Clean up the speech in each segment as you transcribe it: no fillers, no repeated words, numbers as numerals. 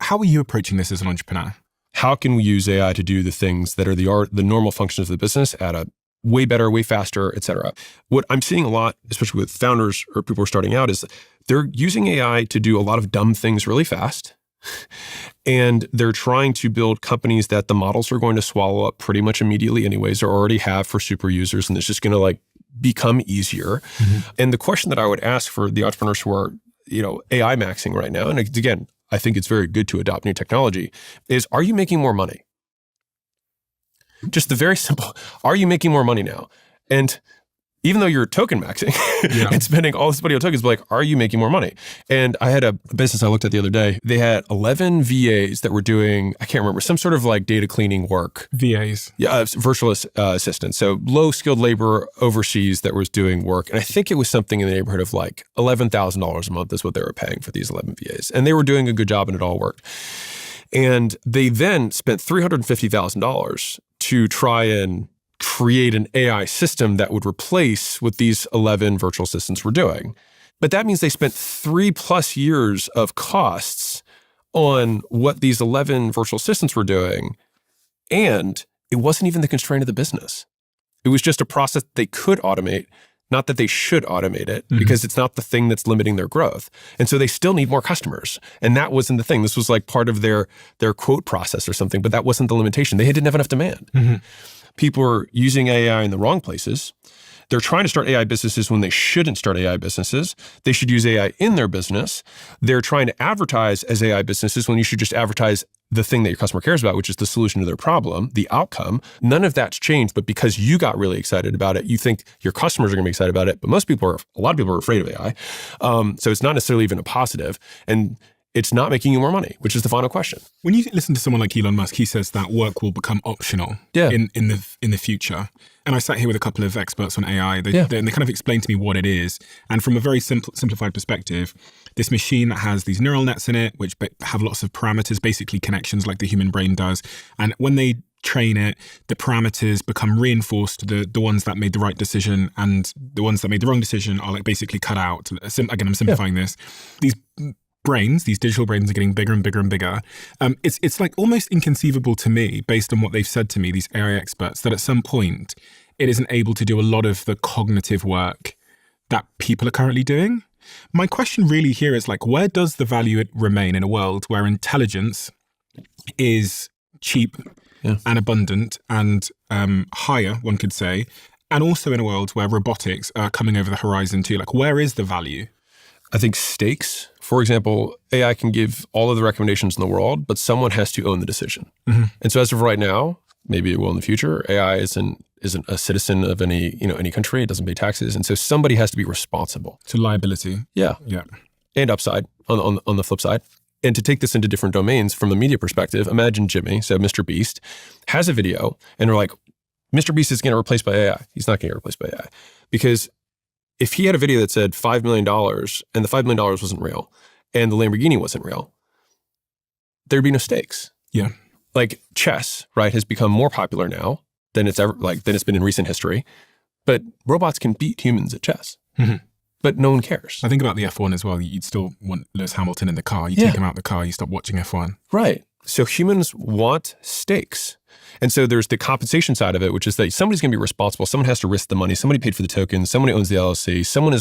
How are you approaching this as an entrepreneur? How can we use AI to do the things that are the normal functions of the business at a way better, way faster, et cetera? What I'm seeing a lot, especially with founders or people who are starting out, is they're using AI to do a lot of dumb things really fast. And they're trying to build companies that the models are going to swallow up pretty much immediately anyways, or already have for super users. And it's just going to like become easier. And the question that I would ask for the entrepreneurs who are, AI maxing right now, and again, I think it's very good to adopt new technology, is, are you making more money? Just the very simple, are you making more money now? And even though you're token maxing and spending all this money on tokens, but like, are you making more money? And I had a business I looked at the other day. They had 11 VAs that were doing, I can't remember, some sort of like data cleaning work. VAs. Yeah, virtual assistants. So low skilled labor overseas that was doing work. And I think it was something in the neighborhood of like $11,000 a month is what they were paying for these 11 VAs. And they were doing a good job and it all worked. And they then spent $350,000 to try and create an AI system that would replace what these 11 virtual assistants were doing. But that means they spent 3+ years of costs on what these 11 virtual assistants were doing. And it wasn't even the constraint of the business. It was just a process they could automate, not that they should automate it, because it's not the thing that's limiting their growth. And so they still need more customers. And that wasn't the thing. This was like part of their quote process or something, but that wasn't the limitation. They didn't have enough demand. People are using AI in the wrong places. They're trying to start AI businesses when they shouldn't start AI businesses. They should use AI in their business. They're trying to advertise as AI businesses when you should just advertise the thing that your customer cares about, which is the solution to their problem, the outcome. None of that's changed, but because you got really excited about it, you think your customers are gonna be excited about it, but a lot of people are afraid of AI. So it's not necessarily even a positive. And it's not making you more money, which is the final question. When you listen to someone like Elon Musk, he says that work will become optional in the future. And I sat here with a couple of experts on AI. They kind of explained to me what it is. And from a very simplified perspective, this machine that has these neural nets in it, which have lots of parameters, basically connections like the human brain does. And when they train it, the parameters become reinforced. The ones that made the right decision and the ones that made the wrong decision are like basically cut out. Again, I'm simplifying this. These digital brains are getting bigger and bigger and bigger. It's like almost inconceivable to me, based on what they've said to me, these AI experts, that at some point it isn't able to do a lot of the cognitive work that people are currently doing. My question really here is like, where does the value remain in a world where intelligence is cheap and abundant and higher, one could say, and also in a world where robotics are coming over the horizon too? Like, where is the value? I think stakes. For example, AI can give all of the recommendations in the world, but someone has to own the decision. And so as of right now, maybe it will in the future, AI isn't a citizen of any country. It doesn't pay taxes. And so somebody has to be responsible. To liability. Yeah. And upside on the flip side. And to take this into different domains from the media perspective, imagine Jimmy, so Mr. Beast, has a video and we're like, Mr. Beast is going to replace by AI. He's not going to get replaced by AI. Because if he had a video that said $5 million and the $5 million wasn't real and the Lamborghini wasn't real, there'd be no stakes. Yeah. Like chess, right, has become more popular now than it's been in recent history. But robots can beat humans at chess. But no one cares. I think about the F1 as well. You'd still want Lewis Hamilton in the car. You take him out of the car, you stop watching F1. Right. So humans want stakes. And so there's the compensation side of it, which is that somebody's going to be responsible. Someone has to risk the money. Somebody paid for the tokens. Someone owns the LLC. Someone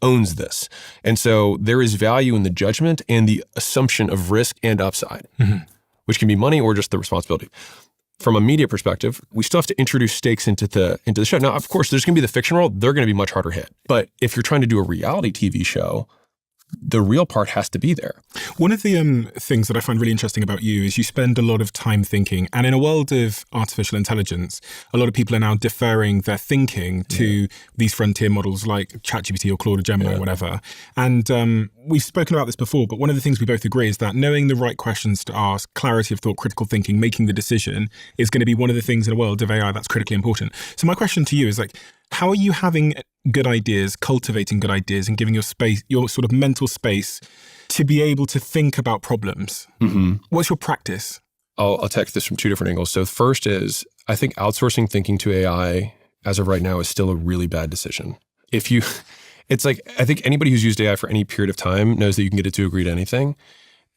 owns this. And so there is value in the judgment and the assumption of risk and upside, which can be money or just the responsibility. From a media perspective, we still have to introduce stakes into the show. Now, of course, there's going to be the fiction world. They're going to be much harder hit. But if you're trying to do a reality TV show, the real part has to be there. One of the things that I find really interesting about you is you spend a lot of time thinking. And in a world of artificial intelligence, a lot of people are now deferring their thinking to these frontier models like ChatGPT or Claude or Gemini or whatever. And we've spoken about this before, but one of the things we both agree is that knowing the right questions to ask, clarity of thought, critical thinking, making the decision is going to be one of the things in a world of AI that's critically important. So my question to you is like, how are you having good ideas, cultivating good ideas, and giving your sort of mental space to be able to think about problems? What's your practice? I'll take this from two different angles. So first is, I think outsourcing thinking to AI as of right now is still a really bad decision. It's like, I think anybody who's used AI for any period of time knows that you can get it to agree to anything.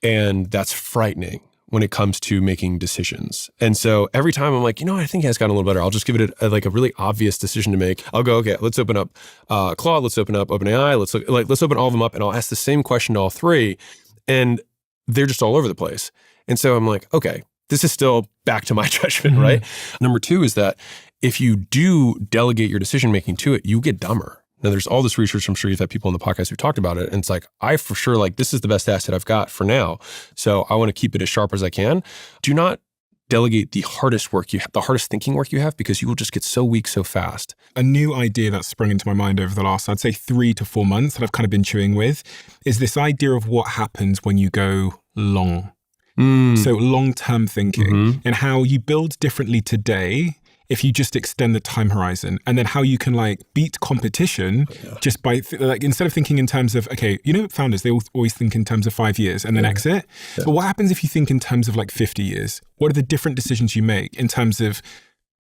And that's frightening when it comes to making decisions. And so every time I'm like, I think it has gotten a little better. I'll just give it a really obvious decision to make. I'll go, okay, let's open up Claude, let's open up OpenAI, let's open all of them up, and I'll ask the same question to all three, and they're just all over the place. And so I'm like, okay, this is still back to my judgment, right? Number two is that if you do delegate your decision-making to it, you get dumber. Now, there's all this research, I'm sure you've had people on the podcast who've talked about it, and it's like, I for sure, this is the best asset I've got for now, so I want to keep it as sharp as I can. Do not delegate the hardest work you have, the hardest thinking work you have, because you will just get so weak so fast. A new idea that sprung into my mind over the last, I'd say 3 to 4 months that I've kind of been chewing with is this idea of what happens when you go long. So long-term thinking and how you build differently today if you just extend the time horizon, and then how you can beat competition just by instead of thinking in terms of, okay, founders, they always think in terms of 5 years and then exit. Yeah. But what happens if you think in terms of 50 years? What are the different decisions you make in terms of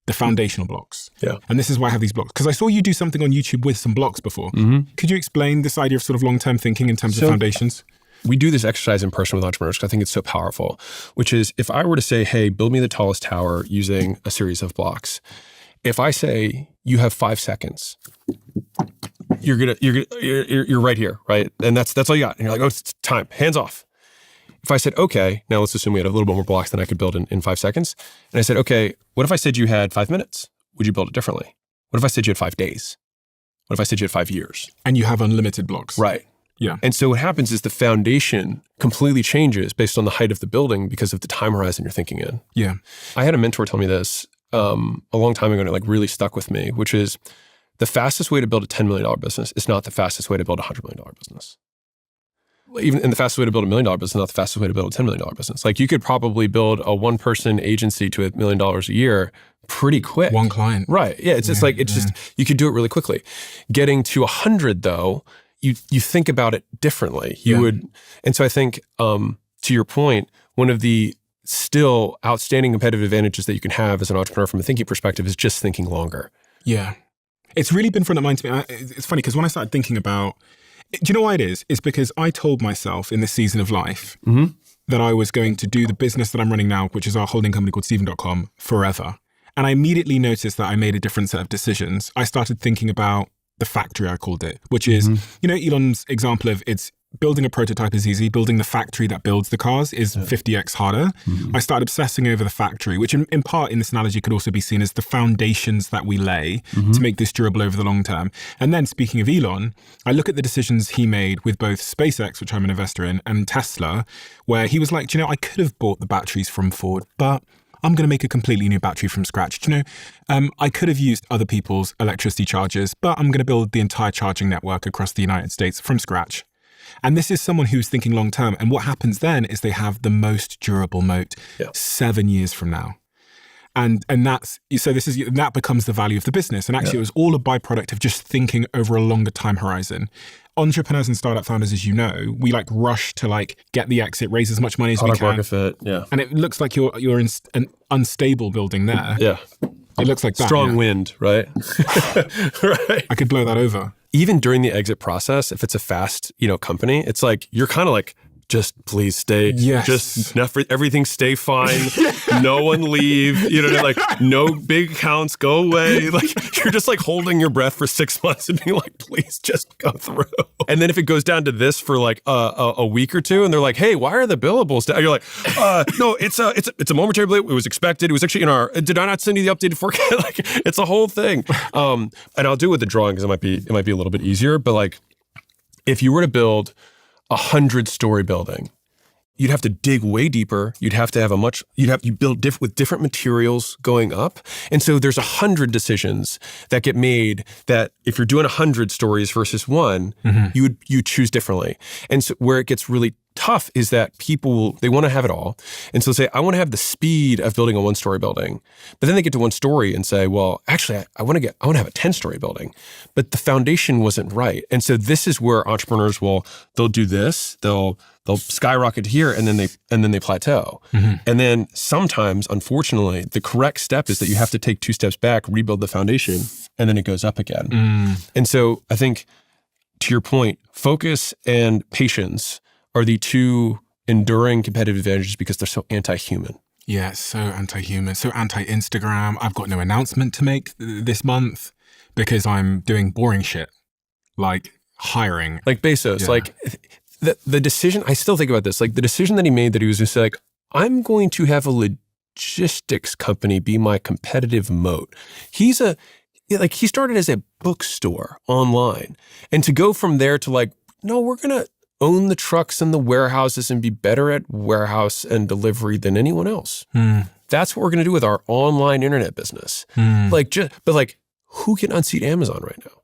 the foundational blocks? Yeah. And this is why I have these blocks. Because I saw you do something on YouTube with some blocks before. Could you explain this idea of sort of long-term thinking in terms of foundations? We do this exercise in person with entrepreneurs because I think it's so powerful, which is if I were to say, hey, build me the tallest tower using a series of blocks. If I say you have 5 seconds, you're right here, right? And that's all you got. And you're like, oh, it's time, hands off. If I said, okay, now let's assume we had a little bit more blocks than I could build in 5 seconds. And I said, okay, what if I said you had 5 minutes? Would you build it differently? What if I said you had 5 days? What if I said you had 5 years? And you have unlimited blocks. Right. Yeah. And so what happens is the foundation completely changes based on the height of the building because of the time horizon you're thinking in. Yeah. I had a mentor tell me this a long time ago, and it really stuck with me, which is the fastest way to build a $10 million business is not the fastest way to build a $100 million business. And the fastest way to build a $1 million business is not the fastest way to build a $10 million business. You could probably build a one-person agency to $1 million a year pretty quick. One client. Right. Yeah. It's just you could do it really quickly. Getting to 100 though, you think about it differently. You would, and so I think to your point, one of the still outstanding competitive advantages that you can have as an entrepreneur from a thinking perspective is just thinking longer. Yeah. It's really been front of mind to me. It's funny because when I started thinking about, do you know why it is? It's because I told myself in this season of life that I was going to do the business that I'm running now, which is our holding company called Steven.com, forever. And I immediately noticed that I made a different set of decisions. I started thinking about the factory, I called it, which is, Elon's example of it's building a prototype is easy. Building the factory that builds the cars is 50x harder. I started obsessing over the factory, which in part in this analogy could also be seen as the foundations that we lay to make this durable over the long term. And then speaking of Elon, I look at the decisions he made with both SpaceX, which I'm an investor in, and Tesla, where he was like, I could have bought the batteries from Ford, but I'm going to make a completely new battery from scratch. I could have used other people's electricity chargers, but I'm going to build the entire charging network across the United States from scratch. And this is someone who's thinking long term. And what happens then is they have the most durable moat 7 years from now. And that becomes the value of the business. And actually it was all a byproduct of just thinking over a longer time horizon. Entrepreneurs and startup founders, as you know, we rush to get the exit, raise as much money as we can. Market fit, yeah. And it looks like you're in an unstable building there. Yeah. It looks like that. Strong wind, right? Right. I could blow that over. Even during the exit process, if it's a fast, company, it's you're kind of just please stay. Yes. Just everything stay fine. No one leave. No big accounts go away. You're just holding your breath for 6 months and being please just go through. And then if it goes down to this for a week or two, and they're hey, why are the billables down? You're no, it's a momentary blip. It was expected. It was actually in our. Did I not send you the updated forecast? It's a whole thing. And I'll do it with the drawing because it might be a little bit easier. But if you were to build 100-story building, you'd have to dig way deeper. You'd have to have you build with different materials going up. And so there's 100 decisions that get made that if you're doing 100 stories versus one, you choose differently. And so where it gets really tough is that people, they want to have it all. And so they say, I want to have the speed of building a 1-story building. But then they get to 1 story and say, well, actually, I want to have a 10-story building. But the foundation wasn't right. And so this is where entrepreneurs they'll do this, they'll skyrocket here, and then they plateau. And then sometimes, unfortunately, the correct step is that you have to take 2 steps back, rebuild the foundation, and then it goes up again. And so I think, to your point, focus and patience are the 2 enduring competitive advantages because they're so anti-human. Yeah, so anti-human, so anti-Instagram. I've got no announcement to make this month because I'm doing boring shit, like hiring. Like Bezos, like the decision, I still think about this, like the decision that he made that he was just like, I'm going to have a logistics company be my competitive moat. He started as a bookstore online. And to go from there to like, no, we're going to own the trucks and the warehouses and be better at warehouse and delivery than anyone else. That's what we're going to do with our online internet business. But who can unseat Amazon right now?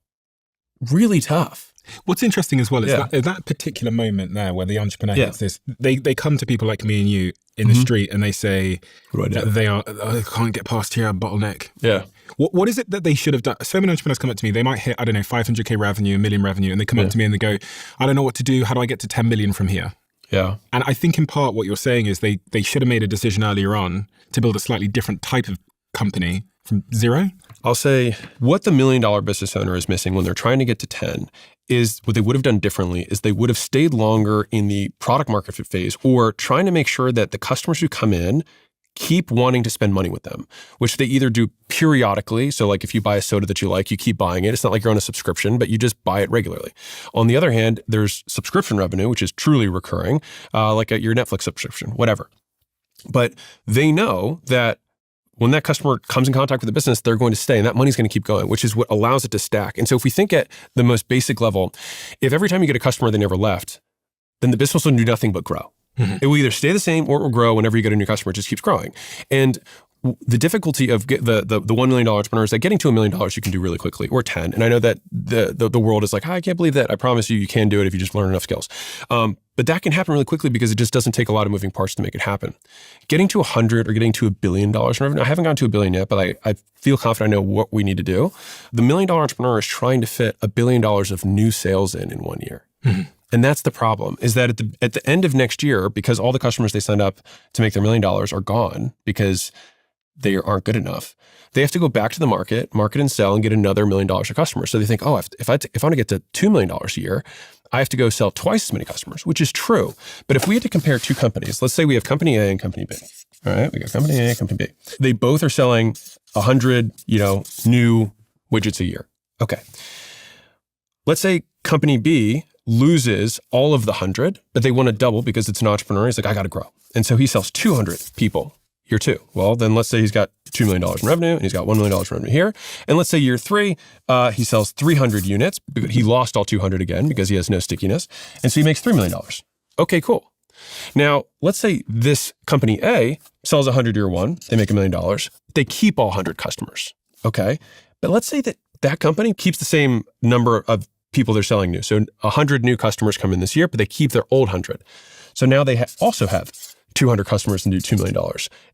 Really tough. What's interesting as well is that particular moment there where the entrepreneur hits this, they come to people like me and you in the street and they say that they can't get past here, bottleneck. Yeah. What is it that they should have done? So many entrepreneurs come up to me, they might hit, 500K revenue, $1 million revenue, and they come up to me and they go, I don't know what to do. How do I get to 10 million from here? Yeah. And I think in part what you're saying is they should have made a decision earlier on to build a slightly different type of company from zero. I'll say what the $1 million business owner is missing when they're trying to get to 10 is what they would have done differently is they would have stayed longer in the product market fit phase or trying to make sure that the customers who come in keep wanting to spend money with them, which they either do periodically. So like if you buy a soda that you like, you keep buying it. It's not like you're on a subscription, but you just buy it regularly. On the other hand, there's subscription revenue, which is truly recurring, like your Netflix subscription, whatever. But they know that when that customer comes in contact with the business, they're going to stay and that money's going to keep going, which is what allows it to stack. And so if we think at the most basic level, if every time you get a customer, they never left, then the business will do nothing but grow. It will either stay the same or it will grow whenever you get a new customer. It just keeps growing. And the difficulty of the $1 million entrepreneur is that getting to $1 million you can do really quickly, or 10. And I know that the world is like, I can't believe that. I promise you can do it if you just learn enough skills. But that can happen really quickly because it just doesn't take a lot of moving parts to make it happen. Getting to 100 or getting to $1 billion in revenue, I haven't gotten to $1 billion yet, but I feel confident I know what we need to do. The $1 million entrepreneur is trying to fit $1 billion of new sales in 1 year. And that's the problem, is that at the end of next year, because all the customers they signed up to make their $1 million are gone because they aren't good enough, they have to go back to the market and sell and get another $1 million of customers. So they think, oh, if I want to get to $2 million a year, I have to go sell twice as many customers, which is true. But if we had to compare two companies, let's say we have company A and company B. All right, we got company A and company B. They both are selling 100, new widgets a year. Okay. Let's say company B loses all of the 100, but they want to double because it's an entrepreneur. He's like, I got to grow. And so he sells 200 people year 2. Well, then let's say he's got $2 million in revenue and he's got $1 million in revenue here. And let's say year 3, he sells 300 units. He lost all 200 again because he has no stickiness. And so he makes $3 million. Okay, cool. Now, let's say this company A sells 100 year 1. They make $1 million. They keep all 100 customers. Okay. But let's say that company keeps the same number of people they're selling new. So 100 new customers come in this year, but they keep their old 100. So now they also have 200 customers and do $2 million.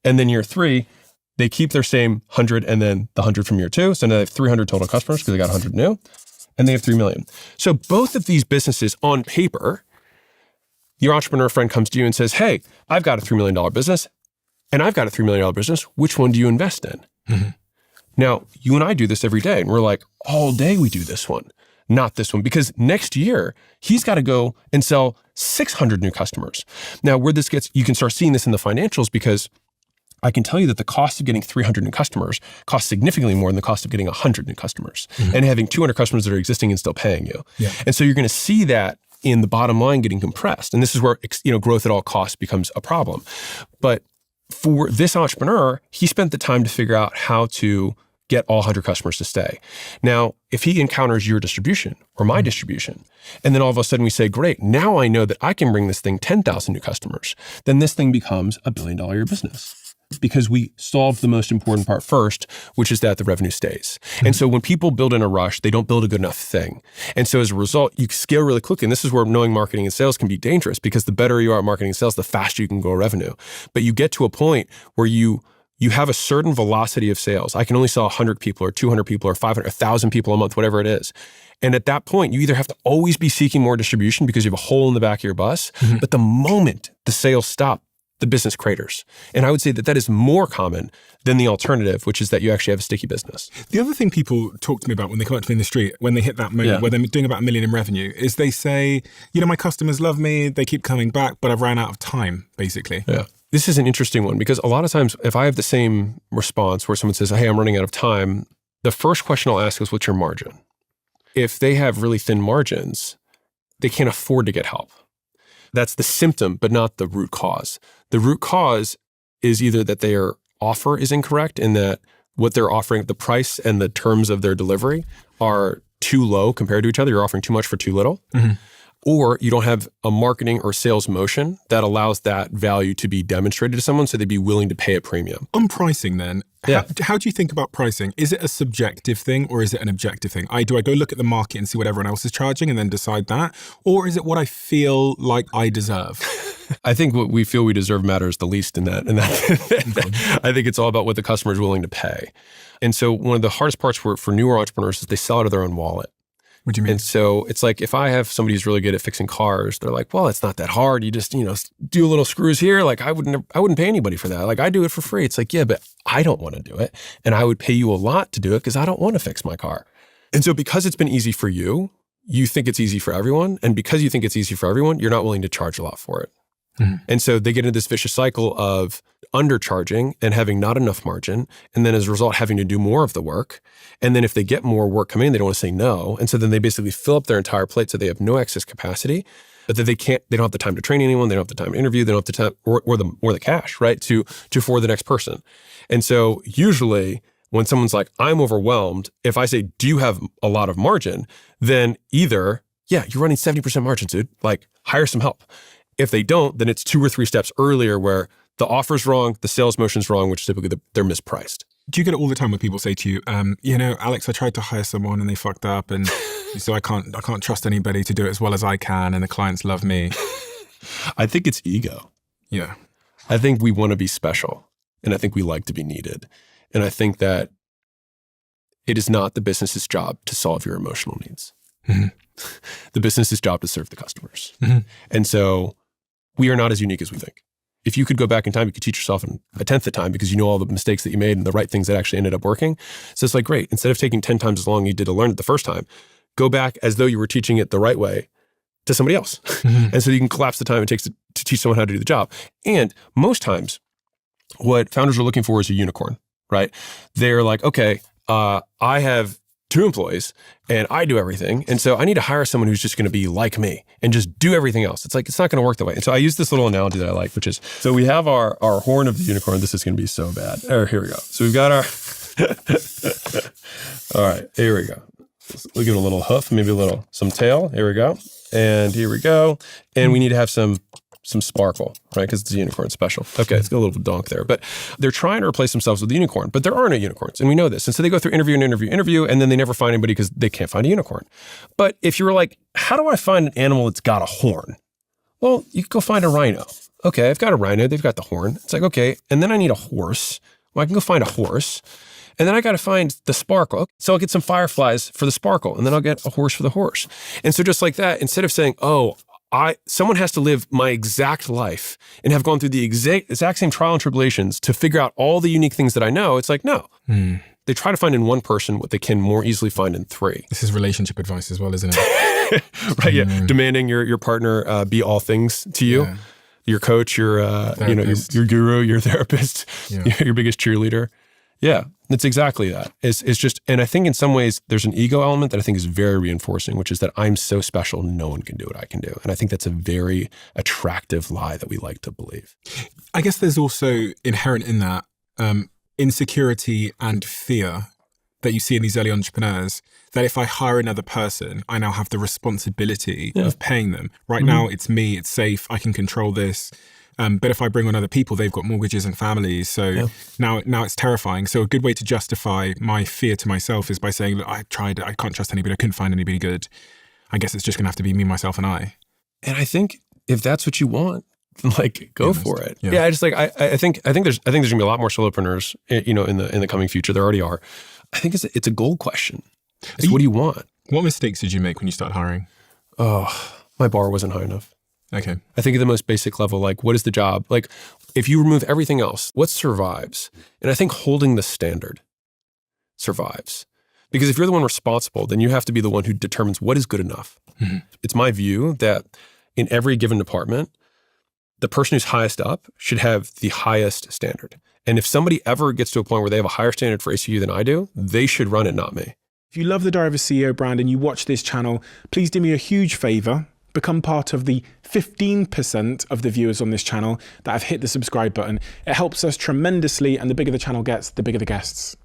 And then year 3, they keep their same 100 and then the 100 from year 2. So now they have 300 total customers because they got 100 new and they have 3 million. So both of these businesses on paper, your entrepreneur friend comes to you and says, hey, I've got a $3 million business and I've got a $3 million business. Which one do you invest in? Now, you and I do this every day and we're like, all day we do this one. Not this one, because next year he's got to go and sell 600 new customers. Now, where this gets, you can start seeing this in the financials because I can tell you that the cost of getting 300 new customers costs significantly more than the cost of getting 100 new customers and having 200 customers that are existing and still paying you. Yeah. And so you're going to see that in the bottom line getting compressed. And this is where growth at all costs becomes a problem. But for this entrepreneur, he spent the time to figure out how to get all 100 customers to stay. Now, if he encounters your distribution or my distribution, and then all of a sudden we say, great, now I know that I can bring this thing 10,000 new customers, then this thing becomes a $1 billion a year business because we solved the most important part first, which is that the revenue stays. And so when people build in a rush, they don't build a good enough thing. And so as a result, you scale really quickly. And this is where knowing marketing and sales can be dangerous because the better you are at marketing and sales, the faster you can grow revenue. But you get to a point where you have a certain velocity of sales. I can only sell 100 people or 200 people or 500, 1,000 people a month, whatever it is. And at that point, you either have to always be seeking more distribution because you have a hole in the back of your bus, but the moment the sales stop, the business craters. And I would say that that is more common than the alternative, which is that you actually have a sticky business. The other thing people talk to me about when they come up to me in the street, when they hit that moment where they're doing about $1 million in revenue, is they say, my customers love me, they keep coming back, but I've ran out of time, basically. Yeah. This is an interesting one because a lot of times if I have the same response where someone says, hey, I'm running out of time, the first question I'll ask is, what's your margin? If they have really thin margins, they can't afford to get help. That's the symptom, but not the root cause. The root cause is either that their offer is incorrect and that what they're offering, the price and the terms of their delivery are too low compared to each other. You're offering too much for too little. Mm-hmm. Or you don't have a marketing or sales motion that allows that value to be demonstrated to someone so they'd be willing to pay a premium. On pricing then, how do you think about pricing? Is it a subjective thing or is it an objective thing? Do I go look at the market and see what everyone else is charging and then decide that? Or is it what I feel like I deserve? I think what we feel we deserve matters the least in that. I think it's all about what the customer is willing to pay. And so one of the hardest parts for newer entrepreneurs is they sell out of their own wallet. What do you mean? And so it's like if I have somebody who's really good at fixing cars, they're like, well, it's not that hard. You just, do a little screws here. Like I wouldn't pay anybody for that. Like I do it for free. It's like, yeah, but I don't want to do it. And I would pay you a lot to do it because I don't want to fix my car. And so because it's been easy for you, you think it's easy for everyone. And because you think it's easy for everyone, you're not willing to charge a lot for it. Mm-hmm. And so they get into this vicious cycle of undercharging and having not enough margin. And then as a result, having to do more of the work. And then if they get more work coming in, they don't want to say no. And so then they basically fill up their entire plate so they have no excess capacity, but that they don't have the time to train anyone. They don't have the time to interview. They don't have the time or the cash, right? To for the next person. And so usually when someone's like, I'm overwhelmed, if I say, do you have a lot of margin? Then either, yeah, you're running 70% margins, dude. Like hire some help. If they don't, then it's 2 or 3 steps earlier where the offer's wrong, the sales motion's wrong, which typically they're mispriced. Do you get it all the time when people say to you, Alex, I tried to hire someone and they fucked up and so I can't trust anybody to do it as well as I can and the clients love me? I think it's ego. Yeah. I think we want to be special and I think we like to be needed. And I think that it is not the business's job to solve your emotional needs. Mm-hmm. The business's job to serve the customers. Mm-hmm. And so we are not as unique as we think. If you could go back in time, you could teach yourself in 1/10 the time because you know all the mistakes that you made and the right things that actually ended up working. So it's like, great, instead of taking 10 times as long as you did to learn it the first time, go back as though you were teaching it the right way to somebody else. Mm-hmm. And so you can collapse the time it takes to teach someone how to do the job. And most times, what founders are looking for is a unicorn, right? They're like, okay, I have 2 employees and I do everything. And so I need to hire someone who's just going to be like me and just do everything else. It's like, it's not going to work that way. And so I use this little analogy that I like, which is, so we have our horn of the unicorn. This is going to be so bad. Here we go. So we've got our, all right, here we go. We'll give it a little hoof, maybe some tail. Here we go. And here we go. And we need to have some sparkle, right? Because it's a unicorn special. Okay, it's got a little donk there. But they're trying to replace themselves with a unicorn, but there are no unicorns, and we know this. And so they go through interview, and then they never find anybody because they can't find a unicorn. But if you were like, how do I find an animal that's got a horn? Well, you could go find a rhino. Okay, I've got a rhino. They've got the horn. It's like, okay, and then I need a horse. Well, I can go find a horse. And then I got to find the sparkle. So I'll get some fireflies for the sparkle, and then I'll get a horse for the horse. And so just like that, instead of saying, someone has to live my exact life and have gone through the exact same trial and tribulations to figure out all the unique things that I know. It's like, no. They try to find in one person what they can more easily find in 3. This is relationship advice as well, isn't it? Right, yeah. Demanding your partner be all things to you. Yeah. Your coach, your your guru, your therapist, your biggest cheerleader. Yeah, it's exactly that. It's just, and I think in some ways there's an ego element that I think is very reinforcing, which is that I'm so special, no one can do what I can do. And I think that's a very attractive lie that we like to believe. I guess there's also inherent in that insecurity and fear that you see in these early entrepreneurs, that if I hire another person, I now have the responsibility of paying them. Right now, it's me, it's safe, I can control this. But if I bring on other people, they've got mortgages and families. So now it's terrifying. So a good way to justify my fear to myself is by saying, look, I tried it. I can't trust anybody. I couldn't find anybody good. I guess it's just going to have to be me, myself, and I. And I think if that's what you want, like go for it. Yeah. I just like, I think there's going to be a lot more solopreneurs, in the coming future. There already are. I think it's a goal question. What do you want? What mistakes did you make when you started hiring? Oh, my bar wasn't high enough. Okay. I think at the most basic level, like, what is the job? Like, If you remove everything else, what survives? And I think holding the standard survives. Because if you're the one responsible, then you have to be the one who determines what is good enough. Mm-hmm. It's my view that in every given department, the person who's highest up should have the highest standard. And if somebody ever gets to a point where they have a higher standard for ACU than I do, they should run it, not me. If you love the Diary of a CEO brand and you watch this channel, please do me a huge favor. Become part of the 15% of the viewers on this channel that have hit the subscribe button. It helps us tremendously, and the bigger the channel gets, the bigger the guests.